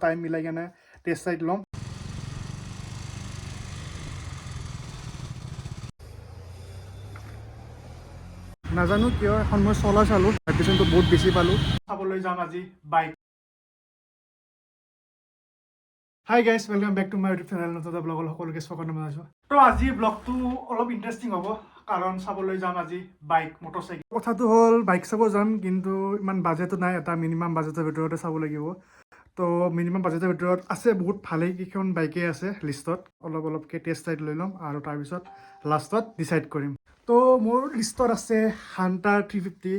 Time মিলাই কেনে test ride ল'ম। নাজানো কিয় এখন মই চলাই চালোঁ, ভাইব্ৰেশ্যনটো বহুত বেছি পালোঁ। চাবলৈ যাম আজি bike. Hi guys, welcome back to my YouTube channel নতুন এটা ব্লগলৈ সকলোকে স্বাগতম জনাইছোঁ। তো আজি ব্লগটো অলপ ইণ্টাৰেষ্টিং হ'ব, কাৰণ চাবলৈ যাম আজি বাইক, মটৰচাইকেল। কথাটো হ'ল বাইক চাব যাম, কিন্তু ইমান বাজেটো নাই, এটা মিনিমাম বাজেটৰ ভিতৰতে চাব লাগিব। তো মিনিমাম বাজেটৰ ভিতৰত আছে বহুত ভালেকেইখন বাইকেই আছে লিষ্টত। অলপকৈ টেষ্ট ৰাইড লৈ ল'ম আৰু তাৰপিছত লাষ্টত ডিচাইড কৰিম। তো মোৰ লিষ্টত আছে হাণ্টাৰ 350,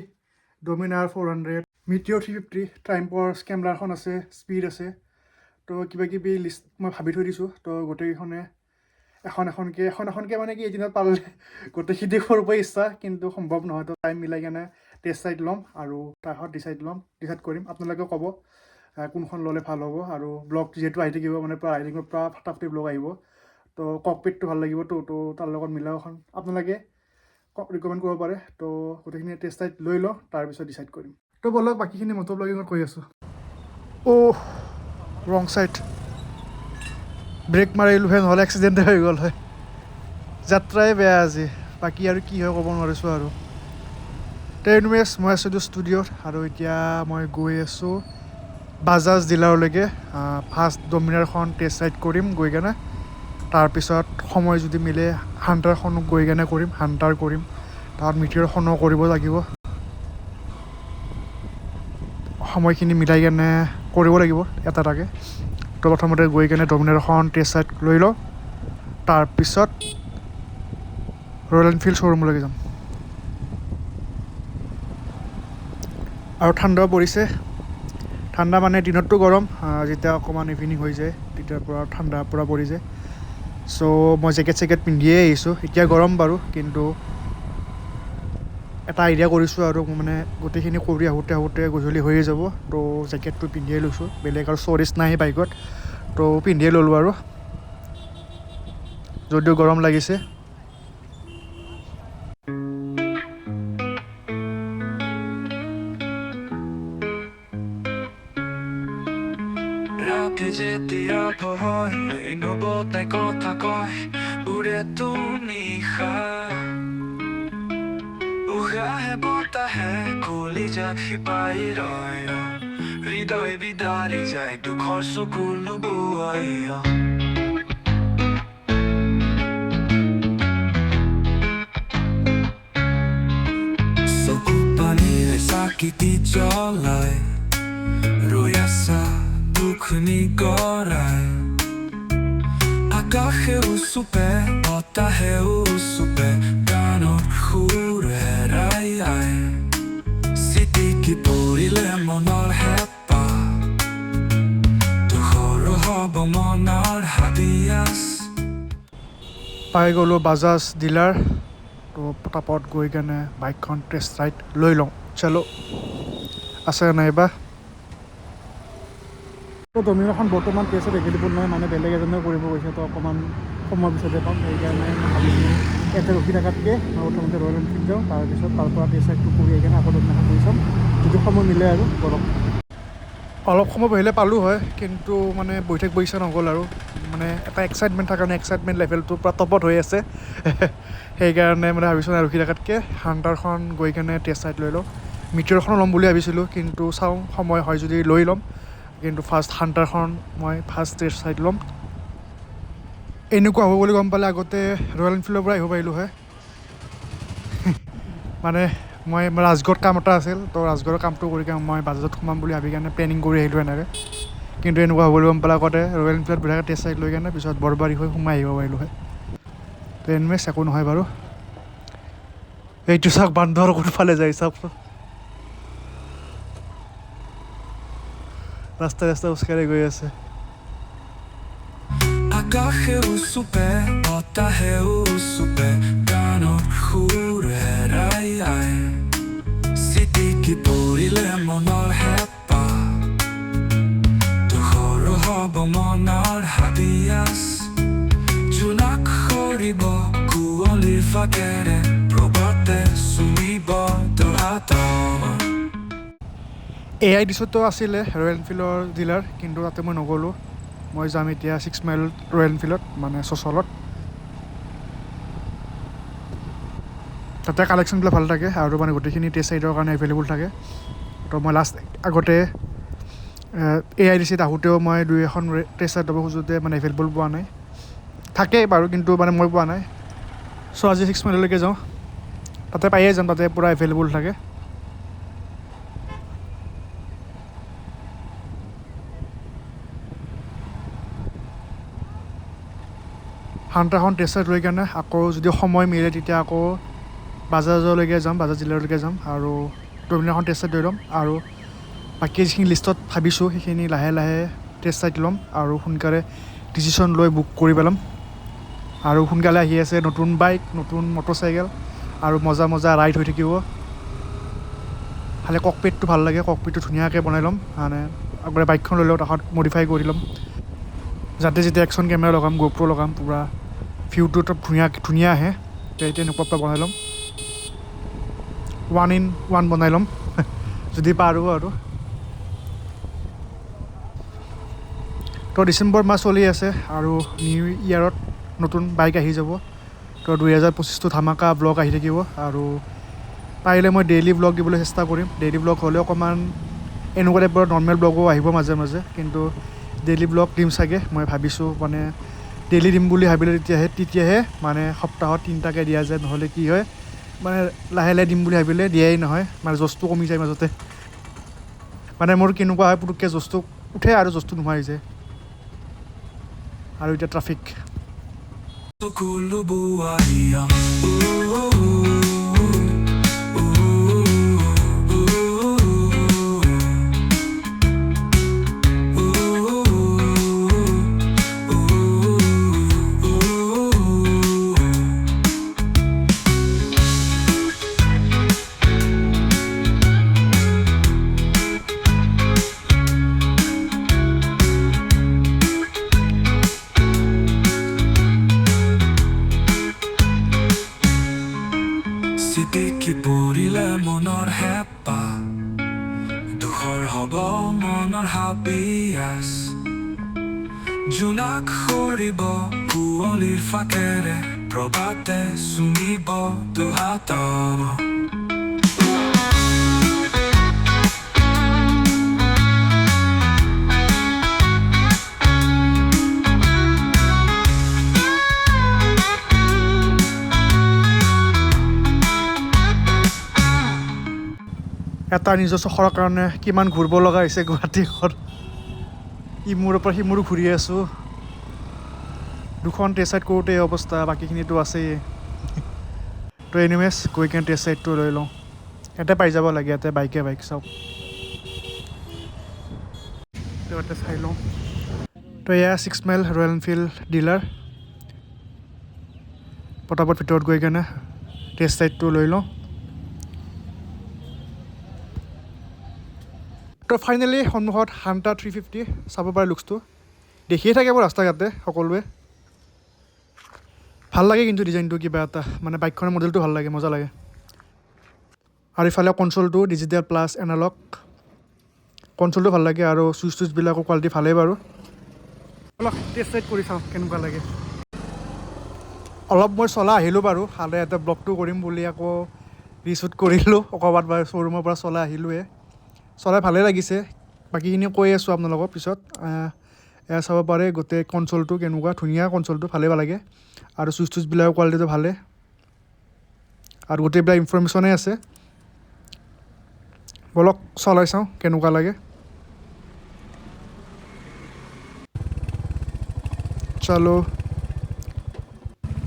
Dominar 400, Meteor 350, ট্ৰাইম্পৰ স্কেমলাৰখন আছে, স্পীড আছে। তো কিবাকিবি লিষ্ট মই ভাবি থৈ দিছোঁ। তো গোটেইকেইখনে এখনকৈ মানে কি এদিনত পালে গোটেইখিনি কৰিব ইচ্ছা, কিন্তু সম্ভৱ নহয়। তো টাইম মিলাই কেনে টেষ্ট ৰাইড ল'ম আৰু তাৰপিছত ডিচাইড কৰিম। আপোনালোকে ক'ব কোনখন ল'লে ভাল হ'ব। আৰু ব্লগ যিহেতু আহি থাকিব, মানে প্ৰায় আহি থাকিব, প্ৰায় ফাটাফাটি ব্লগ আহিব। তো ককপিটটো ভাল লাগিবতো, তো তাৰ লগত মিলাও এখন আপোনালোকে ৰিকমেণ্ড কৰিব পাৰে। তো গোটেইখিনি টেষ্ট ৰাইড লৈ লওঁ, তাৰপিছত ডিচাইড কৰিম। তো বলক বাকীখিনি মটোব্লগিঙত কৈ আছোঁ। অ' ৰং চাইড, ব্ৰেক মাৰিলোহে, নহ'লে এক্সিডেণ্টে হৈ গ'ল হয়। যাত্ৰাই বেয়া আজি, বাকী আৰু কি হয় ক'ব নোৱাৰিছোঁ আৰু। তো এনিৱেজ মই আছিলোঁ ষ্টুডিঅ'ত, আৰু এতিয়া মই গৈ আছোঁ বাজাজ ডিলাৰলৈকে। ফাৰ্ষ্ট ডমিনাৰখন টেষ্ট ৰাইড কৰিম গৈ কেনে, তাৰপিছত সময় যদি মিলে হাণ্টাৰখনো গৈ কেনে হাণ্টাৰ কৰিম, তাত মিটিয়ৰখনো কৰিব লাগিব। সময়খিনি মিলাই কেনে কৰিব লাগিব এটা এটাকৈ। তো প্ৰথমতে গৈ কেনে ডমিনাৰখন টেষ্ট ৰাইড লৈ লওঁ, তাৰপিছত ৰয়েল এনফিল্ড শ্ব'ৰুমলৈকে যাম। আৰু ঠাণ্ডাও পৰিছে, ঠাণ্ডা মানে দিনততো গৰম, যেতিয়া অকণমান ইভিনিং হৈ যায় তেতিয়াৰ পৰা ঠাণ্ডা পূৰা পৰি যায়। চ' মই জেকেট পিন্ধিয়ে আহিছোঁ। এতিয়া গৰম বাৰু, কিন্তু এটা আইডিয়া কৰিছোঁ আৰু মানে গোটেইখিনি কৰি আহোঁতে গধূলি হৈয়ে যাব। তো জেকেটটো পিন্ধিয়ে লৈছোঁ, বেলেগ আৰু ষ্ট'ৰেজ নাই বাইকত, তো পিন্ধিয়ে ল'লোঁ আৰু যদিও গৰম লাগিছে। যেতিয়া ভয় নবতাই কথা কয়, উৰে নিশা উশাহে বতাহে কলিজাত শিপাই ৰয়, হৃদয় বিদাৰি যায় দুখৰ চকু নুবুৱাই। চকু পানীৰে চাকিটি জ্বলাই ৰৈ আছা দুখনি গৰাই, আকাশেও চুপে বতাহেও চুপে, গানৰ সুৰ হেৰাই আই, চিটিকি পৰিলে মনৰ হেঁপাহ, দুখৰ হ'ব মনৰ হাবিয়াছ। পাই গ'লোঁ বাজাজ ডিলাৰ। তো পটাপট গৈ কেনে বাইকখন টেষ্ট ৰাইড লৈ লওঁ। চলো, আছে নাইবা। তো ডমিনাৰখন বৰ্তমান টেষ্টত এভেইলেবল নহয়, মানে বেলেগ এজনেও কৰিব গৈছে। তো অকণমান সময় পিছতে পাম, সেইকাৰণে মই ভাবিছোঁ ইয়াতে ৰখি থকাতকৈ মই প্ৰথমতে ৰয়েল এনফিল্ড যাওঁ, তাৰপিছত তাৰ পৰা টেষ্ট ৰাইডটো কৰি আহি কেনে আকৌ ডমিনাৰখন কৰি চাম, যদি সময় মিলে আৰু বৰক। অলপ সময় বহিলে পালোঁ হয়, কিন্তু মানে বহি থাকিব ইচ্ছা নগ'ল আৰু, মানে এটা এক্সাইটমেণ্ট থকা কাৰণে এক্সাইটমেণ্ট লেভেলটো পূৰা টপত হৈ আছে। সেইকাৰণে মানে ভাবিছোঁ ৰখি থকাতকৈ হাণ্টাৰখন গৈ কেনে টেষ্ট ৰাইড লৈ লওঁ। মিটিয়ৰখনো ল'ম বুলি ভাবিছিলোঁ, কিন্তু চাওঁ সময় হয় যদি লৈ ল'ম, কিন্তু ফাৰ্ষ্ট হাণ্টাৰখন মই টেষ্ট ৰাইড ল'ম। এনেকুৱা হ'ব বুলি গম পালে আগতে ৰয়েল এনফিল্ডৰ পৰা আহিব পাৰিলোঁ হয়। মানে মই ৰাজগড়ত কাম এটা আছিল, তো ৰাজগড়ৰ কামটো কৰি কেনে মই বাজাজত সোমাম বুলি ভাবি কেনে প্লেনিং কৰি আহিলোঁ এনেকৈ, কিন্তু এনেকুৱা হ'ব বুলি গম পালে আগতে ৰয়েল এনফিল্ডত বঢ়িয়াকৈ টেষ্ট ৰাইড লৈ কেনে পিছত বৰবাৰী হৈ সোমাই আহিব পাৰিলোঁ হয়। তো এনিৱেজ একো নহয় বাৰু। এইটো চাওক বান্দৰ কোনফালে যায় চাওকচোন, ৰাস্তাই খোজকাঢ়ি গৈ আছে। আকাশেও চুপে বতাহেও চুপে, গানৰ সুৰ হেৰাই আই, চিটিকি পৰিলে মনৰ হেঁপাহ, দুখৰ হ'ব মনৰ হাবিয়াছ, জোনাক সৰিব কুঁৱলীৰ ফাকেৰে, প্ৰভাতে চুমিব তোৰ হাতত। AI দিছতো আছিলে ৰয়েল এনফিল্ডৰ ডিলাৰ, কিন্তু তাতে মই নগ'লোঁ। মই যাম এতিয়া 6 মাইল ৰয়েল এনফিল্ডত, মানে চচলত। তাতে কালেকশ্যনবিলাক ভাল থাকে আৰু মানে গোটেইখিনি টেষ্ট ৰাইডৰ কাৰণে এভেইলেবল থাকে। তো মই লাষ্ট আগতে AIDCত আহোঁতেও মই 2-এখন টেষ্ট ৰাইড ল'ব খোজোঁতে মানে এভেইলেবল পোৱা নাই। থাকে বাৰু, কিন্তু মানে মই পোৱা নাই। চ' আজি 6 মাইললৈকে যাওঁ, তাতে পায়ে যাম, তাতে পূৰা এভেইলেবল থাকে। হাণ্টাৰখন টেষ্ট ৰাইড লৈ কেনে আকৌ যদি সময় মিলে তেতিয়া আকৌ বাজাজলৈকে যাম, বাজাজ ডিলাৰলৈকে যাম আৰু ডমিনাৰখন টেষ্ট ৰাইড লৈ ল'ম। আৰু বাকী যিখিনি লিষ্টত ভাবিছোঁ সেইখিনি লাহে লাহে টেষ্ট ৰাইড ল'ম আৰু সোনকালে ডিচিশ্যন লৈ বুক কৰি পেলাম। আৰু সোনকালে আহি আছে নতুন বাইক, নতুন মটৰচাইকেল আৰু মজা মজা ৰাইড হৈ থাকিব। খালি ককপিটটো ভাল লাগে, ককপিটটো ধুনীয়াকৈ বনাই ল'ম, মানে আগতে বাইকখন লৈ লওঁ, তাত মডিফাই কৰি ল'ম, যাতে যেতিয়া একশ্যন কেমেৰা লগাম, গোপ্ৰ' লগাম, পূৰা ভিউটো ধুনীয়া আহে। তেনেকুৱা বনাই ল'ম, 1-in-1 বনাই ল'ম যদি পাৰোঁ আৰু। তো ডিচেম্বৰ মাহ চলি আছে আৰু নিউ ইয়েৰত নতুন বাইক আহি যাব। তো 2025টো ধামাকা ব্লগ আহি থাকিব আৰু পাৰিলে মই ডেইলি ব্লগ দিবলৈ চেষ্টা কৰিম। ডেইলি ব্লগ হ'লেও অকণমান এনেকুৱা টাইপৰ নৰ্মেল ব্লগো আহিব মাজে মাজে, কিন্তু ডেইলি ব্লগ দিম চাগে। মই ভাবিছোঁ মানে ডেইলি দিম বুলি ভাবিলে তেতিয়াহে মানে সপ্তাহত 3টাকৈ দিয়া যায়, নহ'লে কি হয় মানে লাহে লাহে দিম বুলি ভাবিলে দিয়াই নহয়, মানে জচটো কমি যায় মাজতে। মানে মোৰ কেনেকুৱা হয়, পুটুককৈ জচটো উঠে আৰু জচটো নোহোৱা হৈ যায়। আৰু এতিয়া ট্ৰাফিক। চিটিকি পৰিলে মনৰ হেঁপাহ, দুখৰ হ'ব মনৰ হাবিয়াস, জোনাক সৰিব কুঁৱলীৰ ফাকেৰে, প্ৰভাতে চুমিব দুহাতৰ। এটা নিজৰ চখৰ কাৰণে কিমান ঘূৰিব লগা হৈছে গুৱাহাটীখন। ইমূৰৰ পৰা সিমূৰো ঘূৰি আছোঁ। 2খন টেষ্ট ৰাইড কৰোঁতে এই অৱস্থা, বাকীখিনিতো আছেই। তো এনিৱেজ গৈ কিনে টেষ্ট ৰাইডটো লৈ লওঁ। ইয়াতে পাই যাব লাগে, ইয়াতে বাইক চাওক। তো ইয়াতে চাই লওঁ। তো এয়া 6 মাইল ৰয়েল এনফিল্ড ডিলাৰ। পটাপট ভিতৰত গৈ কেনে টেষ্ট ৰাইডটো লৈ লওঁ। তো ফাইনেলি সন্মুখত হাণ্টাৰ 350 চাব পাৰে। লুকছটো দেখিয়ে থাকে মোৰ ৰাস্তা ঘাটে সকলোৱে। ভাল লাগে কিন্তু ডিজাইনটো কিবা এটা, মানে বাইকখনৰ মডেলটো ভাল লাগে, মজা লাগে। আৰু ইফালে কনচোলটো ডিজিটেল প্লাছ এনালগ, কনচোলটো ভাল লাগে আৰু চুইচবিলাকৰ কোৱালিটি ভালেই বাৰু। অলপ টেষ্ট ৰাইড কৰি চাওঁ কেনেকুৱা লাগে। অলপ মই চলাই আহিলোঁ বাৰু, হালে এটা ব্লগটো কৰিম বুলি আকৌ ৰিশ্বুট কৰিলোঁ। ক'ৰবাত বাৰু শ্ব'ৰুমৰ পৰা চলাই আহিলোঁৱে, চলাই ভালেই লাগিছে। বাকীখিনি কৈ আছোঁ আপোনালোকক পিছত। এয়া চাব পাৰে গোটেই কনচোলটো কেনেকুৱা ধুনীয়া, কনচোলটো ভালেই লাগে আৰু চুইচবিলাকৰ কোৱালিটিটো ভালে আৰু গোটেইবিলাক ইনফৰমেশ্যনেই আছে। বলক চলাই চাওঁ কেনেকুৱা লাগে। চলো।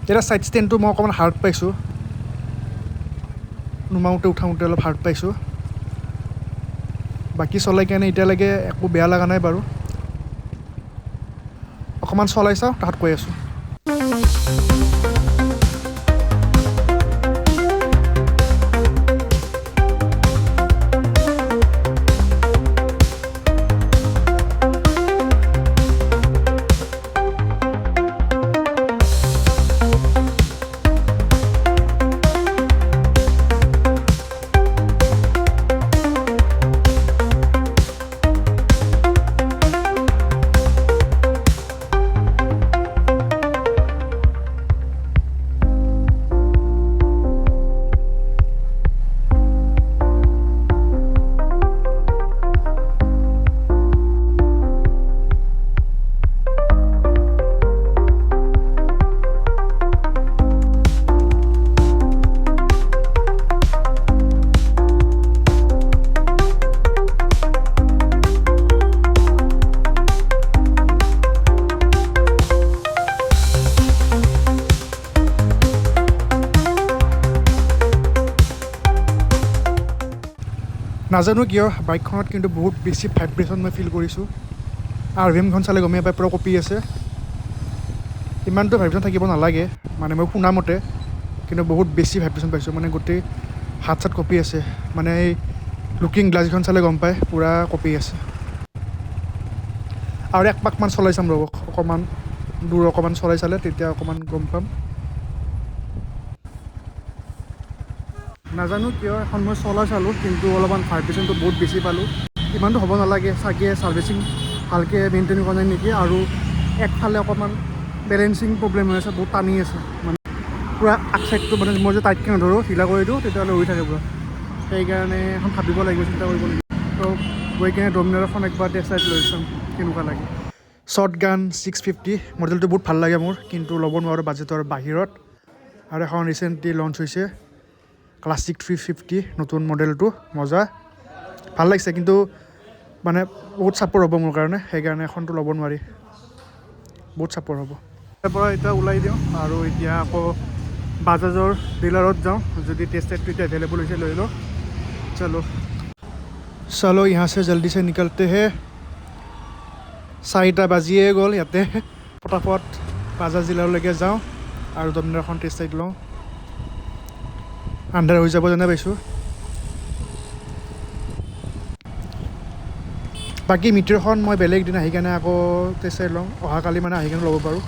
এতিয়া ছাইড ষ্টেণ্ডটো মই অকণমান হাৰ্ড পাইছোঁ, নুমাওঁতে উঠাওঁতে অলপ হাৰ্ড পাইছোঁ। বাকী চলাই কেনে এতিয়ালৈকে একো বেয়া লগা নাই বাৰু। অকণমান চলাই চাওঁ, তাত কৈ আছোঁ। নাজানো কিয় বাইকখনত কিন্তু বহুত বেছি ভাইব্ৰেশ্যন মই ফিল কৰিছোঁ। RVMখন চালে গমেই পাই পূৰা কঁপি আছে। ইমানটো ভাইব্ৰেশ্যন থাকিব নালাগে মানে মই শুনা মতে, কিন্তু বহুত বেছি ভাইব্ৰেশ্যন পাইছোঁ। মানে গোটেই হাত চাত কঁপি আছে। মানে এই লুকিং গ্লাছখন চালে গম পায় পূৰা কঁপি আছে। আৰু এক পাকমান চলাই চাম ৰ'ব, অকণমান দূৰ অকণমান চলাই চালে তেতিয়া অকণমান গম পাম। নাজানো কিয় এখন মই চলাই চালোঁ, কিন্তু অলপমান ভাইব্ৰেশ্যনটো বহুত বেছি পালোঁ। ইমানটো হ'ব নালাগে চাগে, ছাৰ্ভিচিং ভালকৈ মেইনটেইন কৰা নাই নেকি, আৰু একফালে অকণমান বেলেঞ্চিং প্ৰব্লেম হৈ আছে, বহুত টানি আছে। মানে পূৰা আগ চাইডটো মানে মই যে টাইটকৈ নধৰোঁ, ঢিলা কৰি দিওঁ তেতিয়াহ'লে উৰি থাকে পূৰা। সেইকাৰণে এখন ভাবিব লাগিব, চিন্তা কৰিব লাগিব। তো গৈ কিনে ডমিনাৰখন একবাৰ টেষ্ট ৰাইড লৈ চাম কেনেকুৱা লাগে। শ্বৰ্টগান 650 মডেলটো বহুত ভাল লাগে মোৰ, কিন্তু ল'ব নোৱাৰোঁ বাজেটৰ বাহিৰত। আৰু এখন ৰিচেণ্টলি লঞ্চ হৈছে ক্লাছিক 350 নতুন মডেলটো, মজা ভাল লাগিছে, কিন্তু মানে বহুত চাপৰ হ'ব মোৰ কাৰণে, সেইকাৰণে এখনটো ল'ব নোৱাৰি, বহুত চাপৰ হ'ব। তাৰ পৰা এতিয়া ওলাই দিওঁ আৰু এতিয়া আকৌ বাজাজৰ ডিলাৰত যাওঁ, যদি টেষ্ট ৰাইডটো এতিয়া এভেইলেবল হৈছে লৈ লওঁ। চলো यहाँ से जल्दी से निकलते हैं। 4টা বাজিয়ে গ'ল ইয়াতে। ফটাফট বাজাজ ডিলাৰলৈকে যাওঁ আৰু ডমিনাৰখন টেষ্ট ৰাইড লওঁ। আন্ধাৰ হৈ যাব যেনে পাইছোঁ। বাকী মিটাৰখন মই বেলেগ দিন আহি কেনে আকৌ টেষ্ট ৰাইড লওঁ, অহাকালি মানে আহি কেনে ল'ব পাৰোঁ।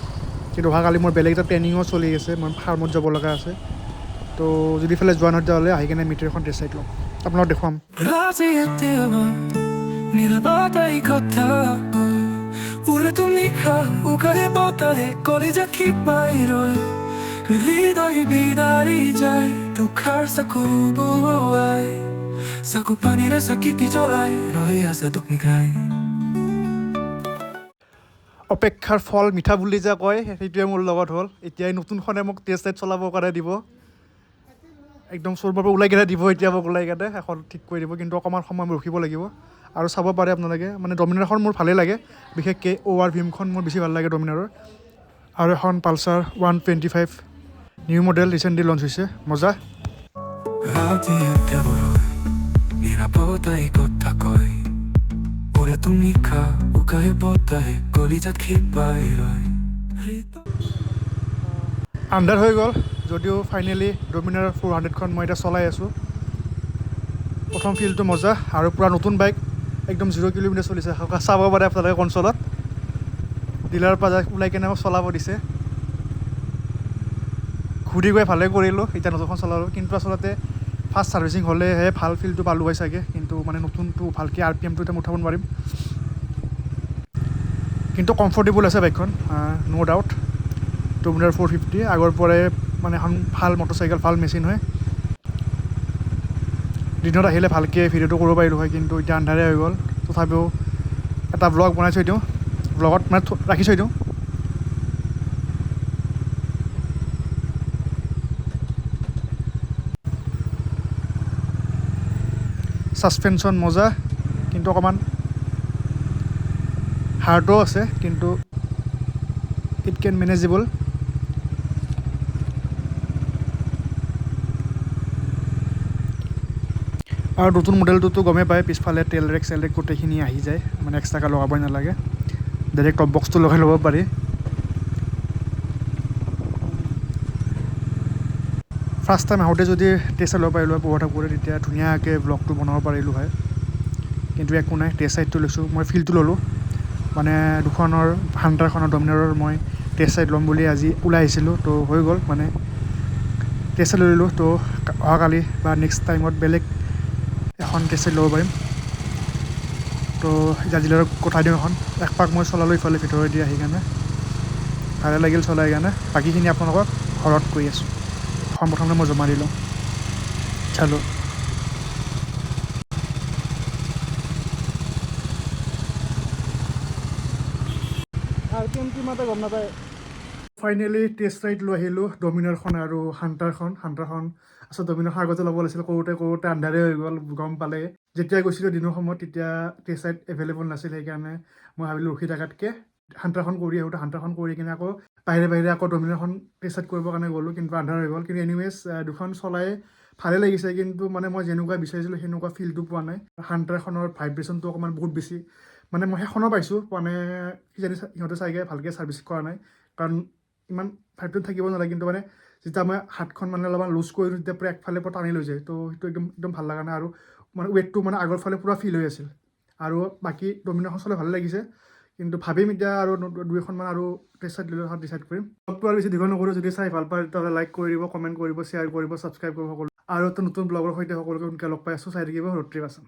কিন্তু অহাকালি মোৰ বেলেগ এটা ট্ৰেইনিঙো চলি আছে, মই ফাৰ্মত যাব লগা আছে। তো যদি ইফালে যোৱা নহয় তেতিয়াহ'লে আহি কেনে মিটাৰখন টেষ্ট ৰাইড লওঁ, আপোনাক দেখুৱাম। অপেক্ষাৰ ফল মিঠা বুলি যে কয়, সেইটোৱে মোৰ লগত হ'ল। এতিয়াই নতুনখনে মোক টেষ্ট ৰাইড চলাবৰ কাৰণে দিব, একদম চোৰৰ পৰা ওলাই কেনে দিব। এতিয়া মোক ওলাই কেনে এখন ঠিক কৰি দিব, কিন্তু অকণমান সময় মই ৰখিব লাগিব। আৰু চাব পাৰে আপোনালোকে, মানে ডমিনাৰখন মোৰ ভালেই লাগে, বিশেষকৈ ORVMখন মোৰ বেছি ভাল লাগে ডমিনাৰৰ। আৰু এখন Pulsar 125 new model recently launch হৈছে, মজা। আন্ধাৰ হৈ গ'ল যদিও ফাইনেলি ডমিনাৰ 400খন মই এতিয়া চলাই আছোঁ। প্ৰথম ফিলটো মজা, আৰু পূৰা নতুন বাইক, একদম 0 কিলোমিটাৰ চলিছে। চাব পাৰে আপোনালোকে কনচলত, ডিলাৰৰ পৰা ওলাই কেনে মোক চলাব দিছে। ঘূৰি গৈ ভালে কৰিলোঁ, এতিয়া নতুনখন চলালোঁ। কিন্তু আচলতে ফাৰ্ষ্ট ছাৰ্ভিচিং হ'লেহে ভাল ফিলটো পালোঁ হয় চাগে, কিন্তু মানে নতুনটো ভালকৈ RPMটো এতিয়া উঠাব নোৱাৰিম। কিন্তু কমফৰ্টেবল আছে বাইকখন, ন' ডাউট। Dominar 450 আগৰ পৰাই মানে এখন ভাল মটৰচাইকেল, ভাল মেচিন হয়। দিনত আহিলে ভালকৈ ভিডিঅ'টো কৰিব পাৰিলোঁ হয়, কিন্তু এতিয়া আন্ধাৰে হৈ গ'ল। তথাপিও এটা ব্লগ বনাই থৈ দিওঁ, ব্লগত মানে ৰাখি থৈ দিওঁ। ছাছপেনশ্যন মজা, কিন্তু অকণমান হাৰ্ডো আছে, কিন্তু ইট কেন মেনেজেবল। আৰু নতুন মডেলটোতো গমেই পায়, পিছফালে তেল ৰেক চেল ৰেক গোটেইখিনি আহি যায়, মানে এক্সট্ৰাকৈ লগাবই নালাগে, ডাইৰেক্ট টপ বক্সটো লগাই ল'ব পাৰি। ফাৰ্ষ্ট টাইম আহোঁতে যদি টেষ্ট ৰাইড ল'ব পাৰিলোঁ হয় পোহৰ তেতিয়া ধুনীয়াকৈ ব্লগটো বনাব পাৰিলোঁ হয়, কিন্তু একো নাই। টেষ্ট ৰাইডটো লৈছোঁ, মই ফিলটো ল'লোঁ, মানে দুখনৰ হাণ্টাৰখনৰ ডমিনাৰৰ মই টেষ্ট ৰাইড ল'ম বুলি আজি ওলাই আহিছিলোঁ। তো হৈ গ'ল, মানে টেষ্ট ৰাইড লৈ ল'লোঁ। তো অহাকালি বা নেক্সট টাইমত বেলেগ এখন টেষ্ট ৰাইড ল'ব পাৰিম। তো আজিলৈ পঠাই দিওঁ এখন, একপাক মই চলালোঁ ইফালে ভিতৰেদি আহি কেনে, ভালে লাগিল চলাই কেনে। বাকীখিনি আপোনালোকক ঘৰত কৈ আছোঁ, এখন প্ৰথমে মই জমা দি লওঁ। চালো RPM কিমানটা গম নাপায়। ফাইনেলি টেষ্ট ৰাইড লৈ আহিলোঁ ডমিনাৰখন আৰু হাণ্টাৰখন আচলতে ডমিনাৰখন আগতে ল'ব লাগিছিল, কৰোঁতে আন্ধাৰে হৈ গ'ল। গম পালে যেতিয়া গৈছিলোঁ দিনৰ সময়ত, তেতিয়া টেষ্ট ৰাইড এভেইলেবল নাছিল, সেইকাৰণে মই ভাবিলোঁ ৰখি থকাতকৈ হাণ্টাৰখন কৰি আহোঁতে, হাণ্টাৰখন কৰি কিনে আকৌ বাহিৰে আকৌ ডমিনাৰখন টেষ্ট ৰাইড কৰিবৰ কাৰণে গ'লোঁ, কিন্তু আন্ধাৰ হৈ গ'ল। কিন্তু এনিৱেজ দুখন চলাই ভালে লাগিছে, কিন্তু মানে মই যেনেকুৱা বিচাৰিছিলোঁ সেনেকুৱা ফিলটো পোৱা নাই। হাণ্টাৰখনৰ ভাইব্ৰেশ্যনটো অকণমান বহুত বেছি, মানে মই সেইখনো পাইছোঁ, মানে কিজানি সিহঁতে চাগে ভালকৈ ছাৰ্ভিচ কৰা নাই, কাৰণ ইমান ভাইব্ৰেশ্যন থাকিব নালাগে, কিন্তু মানে যেতিয়া মই হাতখন মানে অলপমান লুজ কৰি দিওঁ তেতিয়া পূৰা একফালে পূৰা টানি লৈ যায়, তো সেইটো একদম ভাল লগা নাই। আৰু মানে ৱেটটো মানে আগৰ ফালে পূৰা ফিল হৈ আছিল। আৰু বাকী ডমিনাৰখন চলাই ভালে লাগিছে, কিন্তু ভাবিম এতিয়া আৰু 2-3খনমান আৰু টেষ্ট দিলে ডিচাইড কৰিম। ব্লগটো আৰু বেছি দীঘল নকৰোঁ, যদি চাই ভাল পায় তেতিয়াহ'লে লাইক কৰি দিব, কমেণ্ট কৰিব, শ্বেয়াৰ কৰিব, ছাবস্ক্ৰাইব কৰিব সকলো। আৰু এটা নতুন ব্লগৰ সৈতে সকলোকে সোনকালে লগ পাই আছোঁ। চাই থাকিব ৰোড ট্ৰিপ আছাম।